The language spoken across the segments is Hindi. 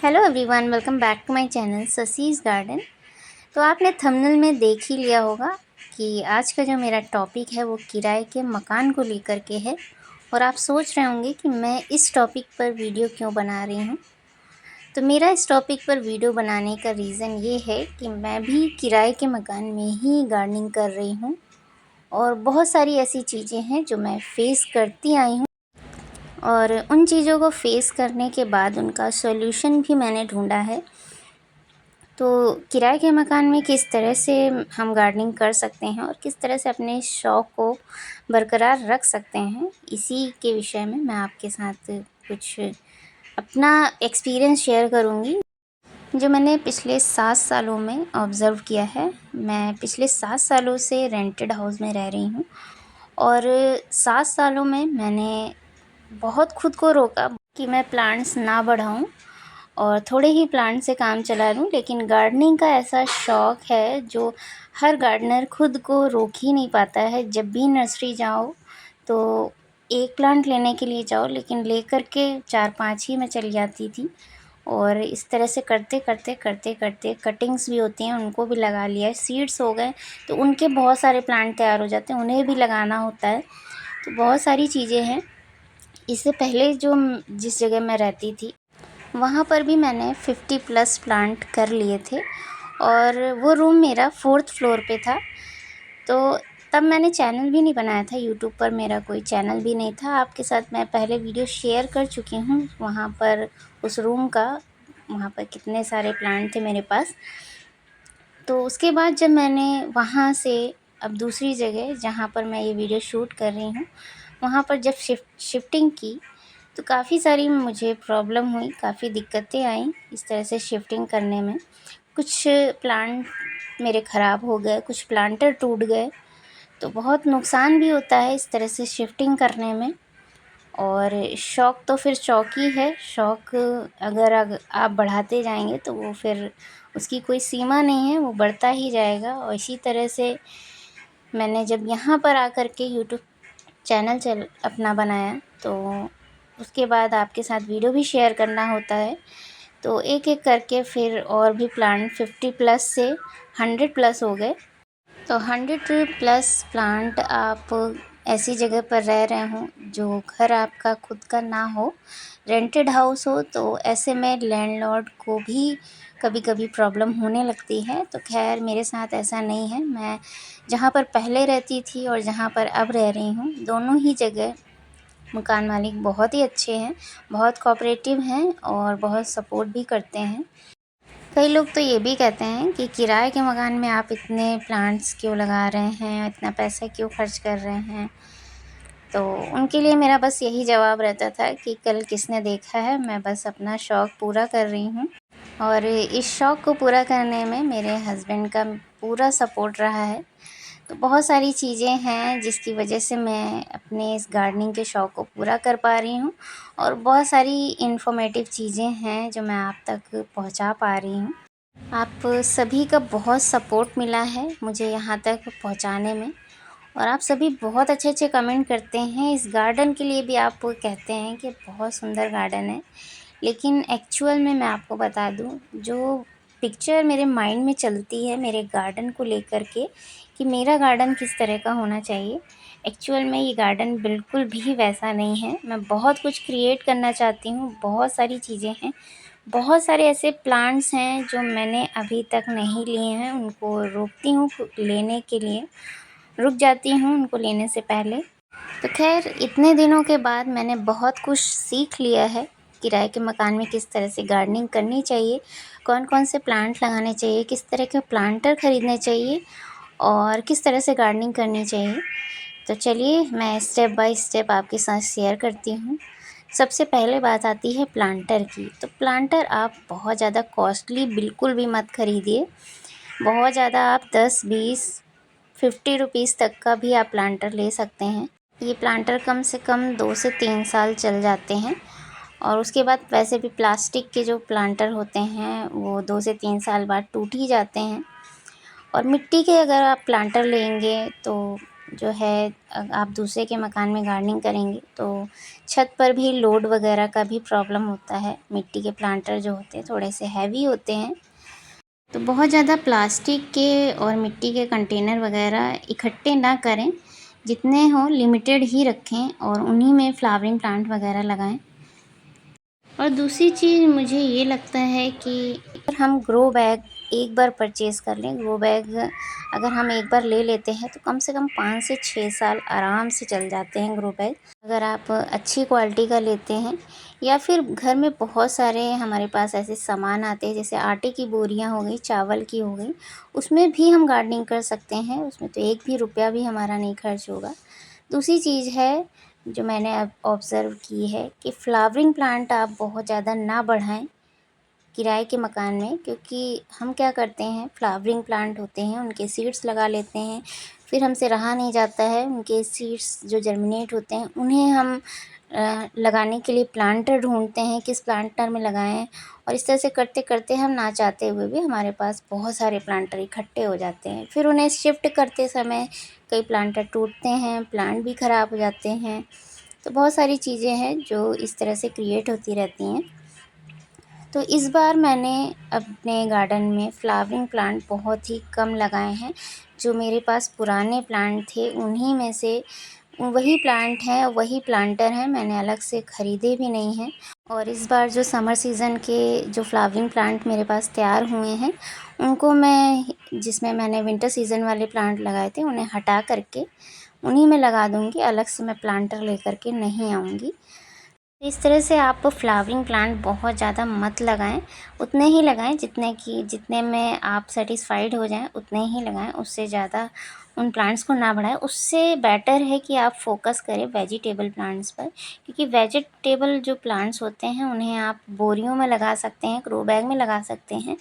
Hello everyone, welcome back to my channel ससीज गार्डन। तो आपने थंबनेल में देख ही लिया होगा कि आज का जो मेरा टॉपिक है वो किराए के मकान को लेकर के है। और आप सोच रहे होंगे कि मैं इस टॉपिक पर वीडियो क्यों बना रही हूँ। तो मेरा इस टॉपिक पर वीडियो बनाने का रीज़न ये है कि मैं भी किराए के मकान में ही गार्डनिंग कर रही हूँ और बहुत सारी ऐसी चीज़ें हैं जो मैं फ़ेस करती आई हूँ और उन चीज़ों को फ़ेस करने के बाद उनका सॉल्यूशन भी मैंने ढूंढा है। तो किराए के मकान में किस तरह से हम गार्डनिंग कर सकते हैं और किस तरह से अपने शौक़ को बरकरार रख सकते हैं, इसी के विषय में मैं आपके साथ कुछ अपना एक्सपीरियंस शेयर करूँगी जो मैंने पिछले 7 सालों में ऑब्ज़र्व किया है। मैं पिछले 7 सालों से रेंटेड हाउस में रह रही हूँ और 7 सालों में मैंने बहुत खुद को रोका कि मैं प्लांट्स ना बढ़ाऊँ और थोड़े ही प्लांट से काम चला लूँ। लेकिन गार्डनिंग का ऐसा शौक़ है जो हर गार्डनर खुद को रोक ही नहीं पाता है। जब भी नर्सरी जाओ तो एक प्लांट लेने के लिए जाओ, लेकिन लेकर के 4-5 ही मैं चली जाती थी। और इस तरह से करते करते कटिंग्स भी होती हैं, उनको भी लगा लिया है। सीड्स हो गए तो उनके बहुत सारे प्लांट तैयार हो जाते हैं, उन्हें भी लगाना होता है। तो बहुत सारी चीज़ें हैं। इससे पहले जिस जगह मैं रहती थी वहाँ पर भी मैंने 50+ प्लांट कर लिए थे और वो रूम मेरा 4th फ्लोर पे था। तो तब मैंने चैनल भी नहीं बनाया था, यूट्यूब पर मेरा कोई चैनल भी नहीं था। आपके साथ मैं पहले वीडियो शेयर कर चुकी हूँ वहाँ पर उस रूम का, वहाँ पर कितने सारे प्लांट थे मेरे पास। तो उसके बाद जब मैंने वहाँ से अब दूसरी जगह जहाँ पर मैं ये वीडियो शूट कर रही हूँ वहाँ पर जब शिफ्टिंग की तो काफ़ी सारी मुझे प्रॉब्लम हुई, काफ़ी दिक्कतें आईं इस तरह से शिफ्टिंग करने में। कुछ प्लांट मेरे ख़राब हो गए, कुछ प्लांटर टूट गए। तो बहुत नुकसान भी होता है इस तरह से शिफ्टिंग करने में। और शौक़ तो फिर शौक़ ही है। शौक़ अगर आप बढ़ाते जाएंगे तो वो फिर उसकी कोई सीमा नहीं है, वो बढ़ता ही जाएगा। और इसी तरह से मैंने जब यहाँ पर आकर के यूट्यूब चैनल अपना बनाया तो उसके बाद आपके साथ वीडियो भी शेयर करना होता है। तो एक-एक करके फिर और भी प्लांट 50+ से 100+ हो गए। तो 100+ प्लांट आप ऐसी जगह पर रह रहे हों जो घर आपका खुद का ना हो, रेंटेड हाउस हो, तो ऐसे में लैंडलॉर्ड को भी कभी-कभी प्रॉब्लम होने लगती है। तो खैर मेरे साथ ऐसा नहीं है। मैं जहाँ पर पहले रहती थी और जहाँ पर अब रह रही हूँ, दोनों ही जगह मकान मालिक बहुत ही अच्छे हैं, बहुत कोऑपरेटिव हैं और बहुत सपोर्ट भी करते हैं। कई लोग तो ये भी कहते हैं कि किराए के मकान में आप इतने प्लांट्स क्यों लगा रहे हैं, इतना पैसा क्यों खर्च कर रहे हैं। तो उनके लिए मेरा बस यही जवाब रहता था कि कल किसने देखा है, मैं बस अपना शौक़ पूरा कर रही हूँ। और इस शौक़ को पूरा करने में मेरे हस्बैंड का पूरा सपोर्ट रहा है। तो बहुत सारी चीज़ें हैं जिसकी वजह से मैं अपने इस गार्डनिंग के शौक़ को पूरा कर पा रही हूँ और बहुत सारी इन्फॉर्मेटिव चीज़ें हैं जो मैं आप तक पहुँचा पा रही हूँ। आप सभी का बहुत सपोर्ट मिला है मुझे यहाँ तक पहुँचाने में और आप सभी बहुत अच्छे कमेंट करते हैं। इस गार्डन के लिए भी आप कहते हैं कि बहुत सुंदर गार्डन है। लेकिन एक्चुअल में मैं आपको बता दूँ, जो पिक्चर मेरे माइंड में चलती है मेरे गार्डन को लेकर के कि मेरा गार्डन किस तरह का होना चाहिए, एक्चुअल में ये गार्डन बिल्कुल भी वैसा नहीं है। मैं बहुत कुछ क्रिएट करना चाहती हूँ, बहुत सारी चीज़ें हैं, बहुत सारे ऐसे प्लांट्स हैं जो मैंने अभी तक नहीं लिए हैं। उनको रोकती हूँ लेने के लिए, रुक जाती हूँ उनको लेने से पहले। तो खैर इतने दिनों के बाद मैंने बहुत कुछ सीख लिया है किराए के मकान में किस तरह से गार्डनिंग करनी चाहिए, कौन-कौन से प्लांट लगाने चाहिए, किस तरह के प्लांटर ख़रीदने चाहिए और किस तरह से गार्डनिंग करनी चाहिए। तो चलिए मैं स्टेप बाय स्टेप आपके साथ शेयर करती हूँ। सबसे पहले बात आती है प्लांटर की। तो प्लांटर आप बहुत ज़्यादा कॉस्टली बिल्कुल भी मत ख़रीदिए। बहुत ज़्यादा आप 10, 20, 50 रुपीज़ तक का भी आप प्लांटर ले सकते हैं। ये प्लांटर कम से कम 2 से 3 साल चल जाते हैं और उसके बाद वैसे भी प्लास्टिक के जो प्लांटर होते हैं वो 2 से 3 साल बाद टूट ही जाते हैं। और मिट्टी के अगर आप प्लांटर लेंगे तो जो है आप दूसरे के मकान में गार्डनिंग करेंगे तो छत पर भी लोड वगैरह का भी प्रॉब्लम होता है। मिट्टी के प्लांटर जो होते हैं थोड़े से हैवी होते हैं, तो बहुत ज़्यादा प्लास्टिक के और मिट्टी के कंटेनर वगैरह इकट्ठे ना करें, जितने हों लिमिटेड ही रखें और उन्हीं में फ्लावरिंग प्लांट वगैरह लगाएं। और दूसरी चीज़ मुझे ये लगता है कि अगर हम ग्रो बैग एक बार परचेज़ कर लें, ग्रो बैग अगर हम एक बार ले लेते हैं तो कम से कम 5 से 6 साल आराम से चल जाते हैं ग्रो बैग। अगर आप अच्छी क्वालिटी का लेते हैं या फिर घर में बहुत सारे हमारे पास ऐसे सामान आते हैं, जैसे आटे की बोरियां हो गई, चावल की हो गई, उसमें भी हम गार्डनिंग कर सकते हैं। उसमें तो एक भी रुपया भी हमारा नहीं खर्च होगा। दूसरी चीज़ है जो मैंने अब ऑब्ज़र्व की है कि फ्लावरिंग प्लांट आप बहुत ज़्यादा ना बढ़ाएं किराए के मकान में, क्योंकि हम क्या करते हैं, फ्लावरिंग प्लांट होते हैं उनके सीड्स लगा लेते हैं, फिर हमसे रहा नहीं जाता है, उनके सीड्स जो जर्मिनेट होते हैं उन्हें हम लगाने के लिए प्लांटर ढूंढते हैं, किस प्लांटर में लगाएं, और इस तरह से करते करते हम ना चाहते हुए भी हमारे पास बहुत सारे प्लांटर इकट्ठे हो जाते हैं। फिर उन्हें शिफ्ट करते समय कई प्लांटर टूटते हैं, प्लांट भी ख़राब हो जाते हैं। तो बहुत सारी चीज़ें हैं जो इस तरह से क्रिएट होती रहती हैं। तो इस बार मैंने अपने गार्डन में फ्लावरिंग प्लांट बहुत ही कम लगाए हैं। जो मेरे पास पुराने प्लांट थे उन्हीं में से वही प्लांट हैं, वही प्लांटर हैं, मैंने अलग से ख़रीदे भी नहीं हैं। और इस बार जो समर सीज़न के जो फ्लावरिंग प्लांट मेरे पास तैयार हुए हैं, उनको मैं, जिसमें मैंने विंटर सीज़न वाले प्लांट लगाए थे, उन्हें हटा करके उन्हीं में लगा दूँगी। अलग से मैं प्लांटर लेकर के नहीं आऊँगी। इस तरह से आप फ्लावरिंग प्लांट बहुत ज़्यादा मत लगाएं, उतने ही लगाएं जितने में आप सेटिस्फाइड हो जाएं, उतने ही लगाएं। उससे ज़्यादा उन प्लांट्स को ना बढ़ाएं। उससे बेटर है कि आप फोकस करें वेजिटेबल प्लांट्स पर, क्योंकि वेजिटेबल जो प्लांट्स होते हैं उन्हें आप बोरियों में लगा सकते हैं, ग्रो बैग में लगा सकते हैं।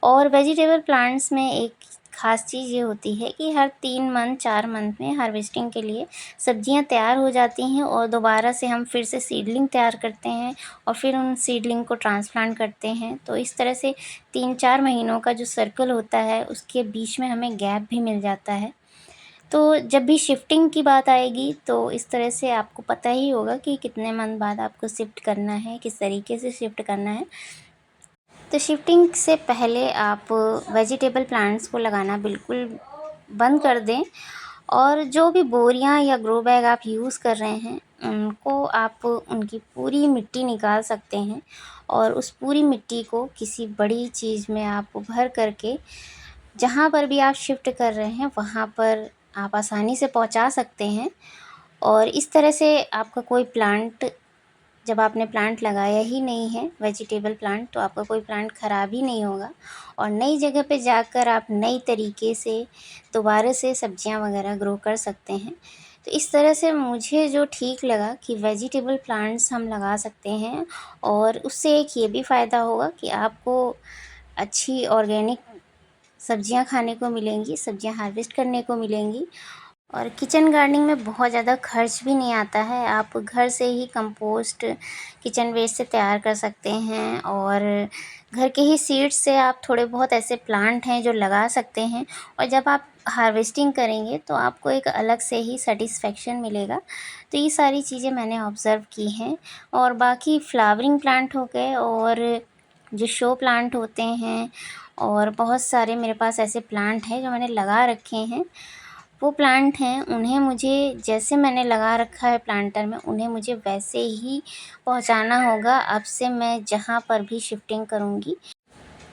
और वेजिटेबल प्लांट्स में एक ख़ास चीज़ ये होती है कि हर 3 मंथ 4 मंथ में हार्वेस्टिंग के लिए सब्जियां तैयार हो जाती हैं और दोबारा से हम फिर से सीडलिंग तैयार करते हैं और फिर उन सीडलिंग को ट्रांसप्लांट करते हैं। तो इस तरह से 3-4 महीनों का जो सर्कल होता है उसके बीच में हमें गैप भी मिल जाता है। तो जब भी शिफ्टिंग की बात आएगी तो इस तरह से आपको पता ही होगा कि कितने मंथ बाद आपको शिफ्ट करना है, किस तरीके से शिफ्ट करना है। तो शिफ्टिंग से पहले आप वेजिटेबल प्लांट्स को लगाना बिल्कुल बंद कर दें, और जो भी बोरियां या ग्रो बैग आप यूज़ कर रहे हैं उनको आप उनकी पूरी मिट्टी निकाल सकते हैं और उस पूरी मिट्टी को किसी बड़ी चीज़ में आप भर करके जहाँ पर भी आप शिफ्ट कर रहे हैं वहाँ पर आप आसानी से पहुँचा सकते हैं। और इस तरह से आपका कोई प्लांट, जब आपने प्लांट लगाया ही नहीं है वेजिटेबल प्लांट, तो आपका कोई प्लांट ख़राब ही नहीं होगा और नई जगह पे जाकर आप नई तरीके से दोबारा से सब्जियां वगैरह ग्रो कर सकते हैं। तो इस तरह से मुझे जो ठीक लगा कि वेजिटेबल प्लांट्स हम लगा सकते हैं, और उससे एक ये भी फ़ायदा होगा कि आपको अच्छी ऑर्गेनिक सब्जियां खाने को मिलेंगी, सब्जियां हार्वेस्ट करने को मिलेंगी। और किचन गार्डनिंग में बहुत ज़्यादा खर्च भी नहीं आता है। आप घर से ही कंपोस्ट किचन वेस्ट से तैयार कर सकते हैं और घर के ही सीड्स से आप थोड़े बहुत ऐसे प्लांट हैं जो लगा सकते हैं, और जब आप हार्वेस्टिंग करेंगे तो आपको एक अलग से ही सेटिस्फेक्शन मिलेगा। तो ये सारी चीज़ें मैंने ऑब्ज़र्व की हैं। और बाकी फ्लावरिंग प्लांट हो गए और जो शो प्लांट होते हैं, और बहुत सारे मेरे पास ऐसे प्लांट हैं जो मैंने लगा रखे हैं। वो प्लांट हैं, उन्हें मुझे जैसे मैंने लगा रखा है प्लांटर में, उन्हें मुझे वैसे ही पहुंचाना होगा। अब से मैं जहां पर भी शिफ्टिंग करूंगी,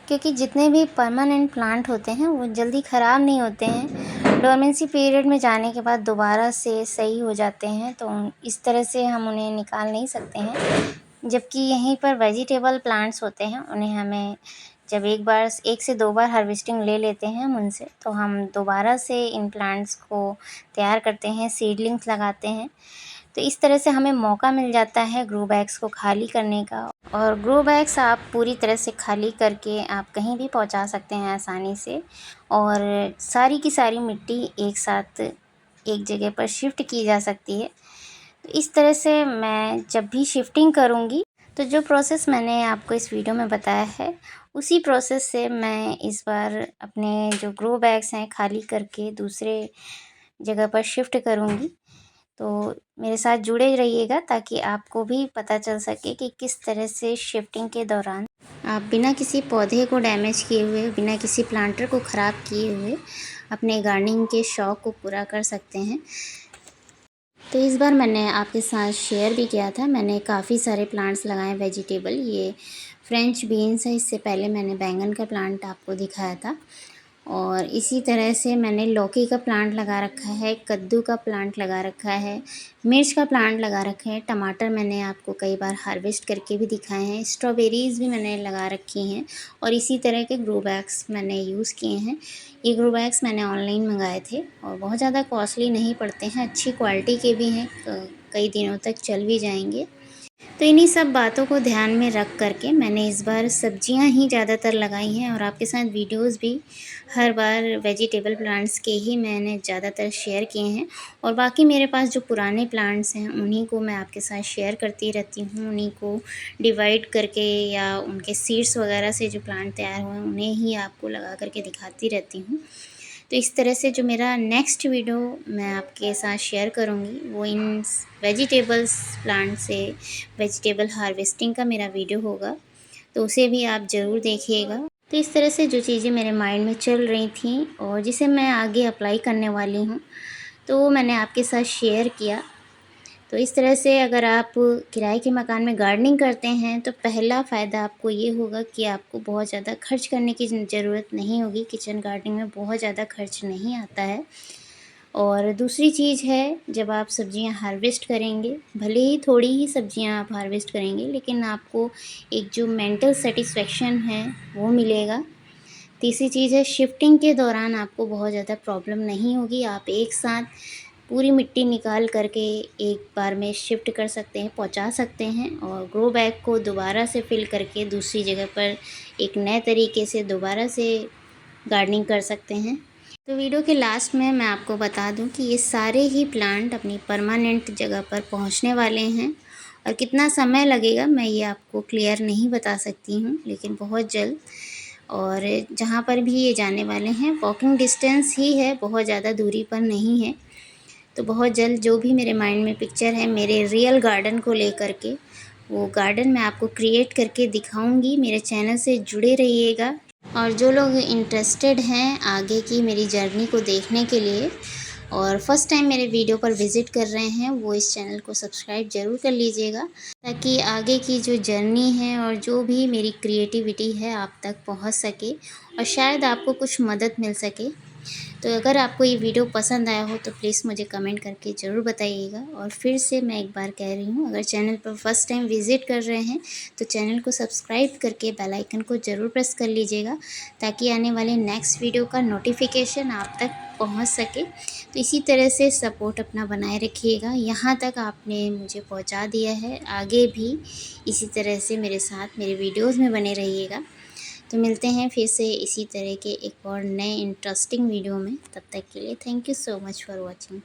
क्योंकि जितने भी परमानेंट प्लांट होते हैं वो जल्दी ख़राब नहीं होते हैं, डोरमेंसी पीरियड में जाने के बाद दोबारा से सही हो जाते हैं। तो इस तरह से हम उन्हें निकाल नहीं सकते हैं। जबकि यहीं पर वेजिटेबल प्लांट्स होते हैं, उन्हें हमें जब एक से दो बार हार्वेस्टिंग ले लेते हैं हम उनसे, तो हम दोबारा से इन प्लांट्स को तैयार करते हैं, सीडलिंग्स लगाते हैं। तो इस तरह से हमें मौका मिल जाता है ग्रो बैग्स को खाली करने का। और ग्रो बैग्स आप पूरी तरह से खाली करके आप कहीं भी पहुंचा सकते हैं आसानी से, और सारी की सारी मिट्टी एक साथ एक जगह पर शिफ्ट की जा सकती है। तो इस तरह से मैं जब भी शिफ्टिंग करूंगी, तो जो प्रोसेस मैंने आपको इस वीडियो में बताया है उसी प्रोसेस से मैं इस बार अपने जो ग्रो बैग्स हैं खाली करके दूसरे जगह पर शिफ्ट करूँगी। तो मेरे साथ जुड़े रहिएगा ताकि आपको भी पता चल सके कि किस तरह से शिफ्टिंग के दौरान आप बिना किसी पौधे को डैमेज किए हुए, बिना किसी प्लांटर को ख़राब किए हुए अपने गार्डनिंग के शौक़ को पूरा कर सकते हैं। तो इस बार मैंने आपके साथ शेयर भी किया था, मैंने काफ़ी सारे प्लांट्स लगाए वेजिटेबल। ये फ्रेंच बीन्स है, इससे पहले मैंने बैंगन का प्लांट आपको दिखाया था। और इसी तरह से मैंने लौकी का प्लांट लगा रखा है, कद्दू का प्लांट लगा रखा है, मिर्च का प्लांट लगा रखे हैं, टमाटर मैंने आपको कई बार हार्वेस्ट करके भी दिखाए हैं, स्ट्रॉबेरीज़ भी मैंने लगा रखी हैं और इसी तरह के ग्रो बैग्स मैंने यूज़ किए हैं। ये ग्रो बैग्स मैंने ऑनलाइन मंगाए थे और बहुत ज़्यादा कॉस्टली नहीं पड़ते हैं, अच्छी क्वालिटी के भी हैं, कई दिनों तक चल भी जाएंगे। तो इन्हीं सब बातों को ध्यान में रख करके मैंने इस बार सब्जियां ही ज़्यादातर लगाई हैं और आपके साथ वीडियोस भी हर बार वेजिटेबल प्लांट्स के ही मैंने ज़्यादातर शेयर किए हैं। और बाकी मेरे पास जो पुराने प्लांट्स हैं उन्हीं को मैं आपके साथ शेयर करती रहती हूँ, उन्हीं को डिवाइड करके या उनके सीड्स वगैरह से जो प्लांट तैयार हुए हैं उन्हें ही आपको लगा करके दिखाती रहती हूँ। तो इस तरह से जो मेरा नेक्स्ट वीडियो मैं आपके साथ शेयर करूँगी वो इन वेजिटेबल्स प्लांट से वेजिटेबल हार्वेस्टिंग का मेरा वीडियो होगा, तो उसे भी आप ज़रूर देखिएगा। तो इस तरह से जो चीज़ें मेरे माइंड में चल रही थी और जिसे मैं आगे अप्लाई करने वाली हूँ, तो वो मैंने आपके साथ शेयर किया। तो इस तरह से अगर आप किराए के मकान में गार्डनिंग करते हैं तो पहला फ़ायदा आपको ये होगा कि आपको बहुत ज़्यादा खर्च करने की ज़रूरत नहीं होगी। किचन गार्डनिंग में बहुत ज़्यादा खर्च नहीं आता है। और दूसरी चीज़ है, जब आप सब्जियां हार्वेस्ट करेंगे, भले ही थोड़ी ही सब्जियां आप हार्वेस्ट करेंगे लेकिन आपको एक जो मेंटल सेटिस्फेक्शन है वो मिलेगा। तीसरी चीज़ है, शिफ्टिंग के दौरान आपको बहुत ज़्यादा प्रॉब्लम नहीं होगी। आप एक साथ पूरी मिट्टी निकाल करके एक बार में शिफ्ट कर सकते हैं, पहुंचा सकते हैं और ग्रो बैग को दोबारा से फिल करके दूसरी जगह पर एक नए तरीके से दोबारा से गार्डनिंग कर सकते हैं। तो वीडियो के लास्ट में मैं आपको बता दूं कि ये सारे ही प्लांट अपनी परमानेंट जगह पर पहुंचने वाले हैं और कितना समय लगेगा मैं ये आपको क्लियर नहीं बता सकती हूँ, लेकिन बहुत जल्द। और जहाँ पर भी ये जाने वाले हैं वॉकिंग डिस्टेंस ही है, बहुत ज़्यादा दूरी पर नहीं है। तो बहुत जल्द जो भी मेरे माइंड में पिक्चर है मेरे रियल गार्डन को लेकर के, वो गार्डन मैं आपको क्रिएट करके दिखाऊंगी। मेरे चैनल से जुड़े रहिएगा और जो लोग इंटरेस्टेड हैं आगे की मेरी जर्नी को देखने के लिए और फर्स्ट टाइम मेरे वीडियो पर विज़िट कर रहे हैं वो इस चैनल को सब्सक्राइब ज़रूर कर लीजिएगा, ताकि आगे की जो जर्नी है और जो भी मेरी क्रिएटिविटी है आप तक पहुंच सके और शायद आपको कुछ मदद मिल सके। तो अगर आपको ये वीडियो पसंद आया हो तो प्लीज़ मुझे कमेंट करके ज़रूर बताइएगा। और फिर से मैं एक बार कह रही हूँ, अगर चैनल पर फर्स्ट टाइम विज़िट कर रहे हैं तो चैनल को सब्सक्राइब करके बेल आइकन को ज़रूर प्रेस कर लीजिएगा, ताकि आने वाले नेक्स्ट वीडियो का नोटिफिकेशन आप तक पहुँच सके। तो इसी तरह से सपोर्ट अपना बनाए रखिएगा। यहाँ तक आपने मुझे पहुँचा दिया है, आगे भी इसी तरह से मेरे साथ मेरे वीडियोज़ में बने रहिएगा। तो मिलते हैं फिर से इसी तरह के एक और नए इंटरेस्टिंग वीडियो में। तब तक के लिए thank you so much for watching.